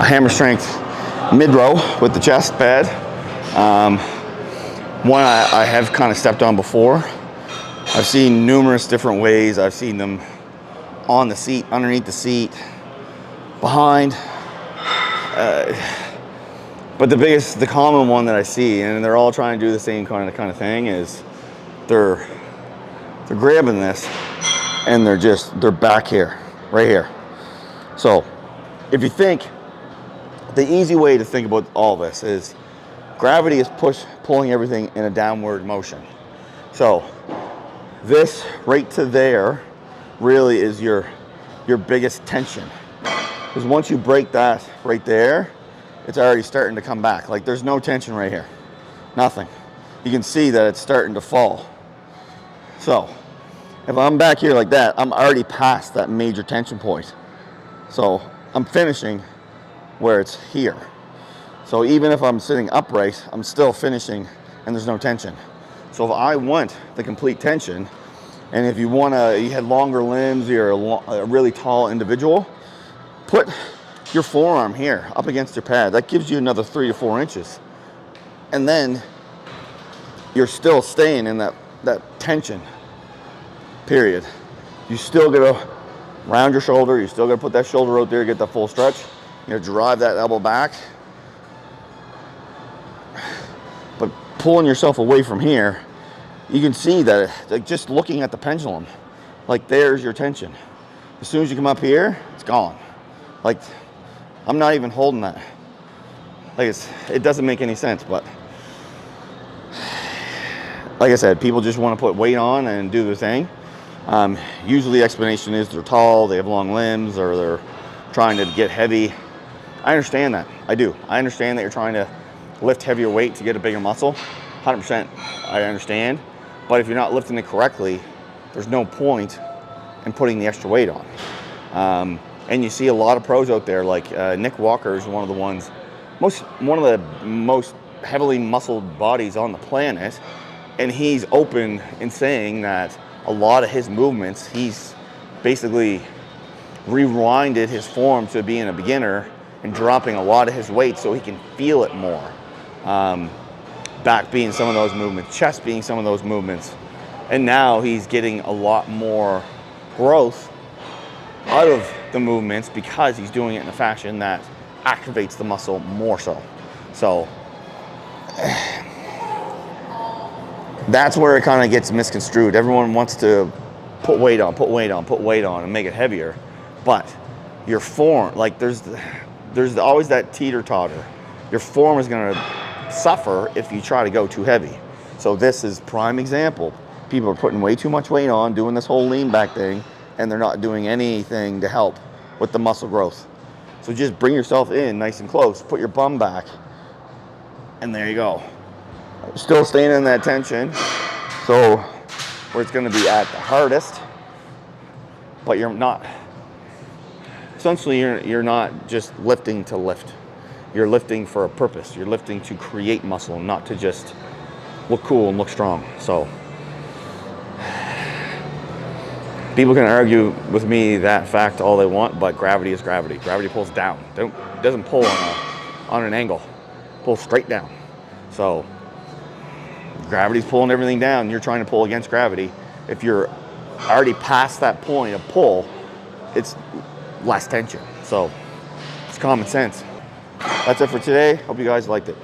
hammer strength mid row with the chest pad. One I have kind of stepped on before. I've seen numerous different ways. I've seen them on the seat, underneath the seat, behind. But the common one that I see, and they're all trying to do the same kind of thing, is they're grabbing this and they're back here, right here. So if you think, the easy way to think about all this is gravity is pulling everything in a downward motion. So this right to there really is your biggest tension. Because once you break that right there, it's already starting to come back. Like there's no tension right here, nothing. You can see that it's starting to fall. So if I'm back here like that, I'm already past that major tension point. So I'm finishing where it's here. So even if I'm sitting upright, I'm still finishing and there's no tension. So if I want the complete tension, and if you had longer limbs, you're a really tall individual, put your forearm here up against your pad. That gives you another 3 to 4 inches. And then you're still staying in that tension period. You still gotta round your shoulder. You still gotta put that shoulder out there, get that full stretch. You know, drive that elbow back. But pulling yourself away from here, you can see that, like just looking at the pendulum, like there's your tension. As soon as you come up here, it's gone. Like, I'm not even holding that. Like it doesn't make any sense, but like I said, people just want to put weight on and do their thing. Usually the explanation is they're tall, they have long limbs, or they're trying to get heavy. I understand that, I do. I understand that you're trying to lift heavier weight to get a bigger muscle. 100%, I understand. But if you're not lifting it correctly, there's no point in putting the extra weight on. And you see a lot of pros out there, like Nick Walker is one of the most heavily muscled bodies on the planet. And he's open in saying that a lot of his movements, he's basically rewinded his form to being a beginner and dropping a lot of his weight so he can feel it more. Back being some of those movements, chest being some of those movements. And now he's getting a lot more growth out of the movements because he's doing it in a fashion that activates the muscle more so. So that's where it kind of gets misconstrued. Everyone wants to put weight on, and make it heavier. But your form, like there's always that teeter-totter. Your form is going to suffer if you try to go too heavy. So this is prime example. People are putting way too much weight on, doing this whole lean back thing, and they're not doing anything to help with the muscle growth. So just bring yourself in nice and close, put your bum back, and there you go. Still staying in that tension, so where it's going to be at the hardest, but you're not, essentially you're not just lifting to lift. You're lifting for a purpose. You're lifting to create muscle, not to just look cool and look strong. So people can argue with me that fact all they want, but gravity is gravity. Gravity pulls down. It doesn't pull on an angle. It pulls straight down. So gravity's pulling everything down. You're trying to pull against gravity. If you're already past that point of pull, it's less tension. So it's common sense. That's it for today. Hope you guys liked it.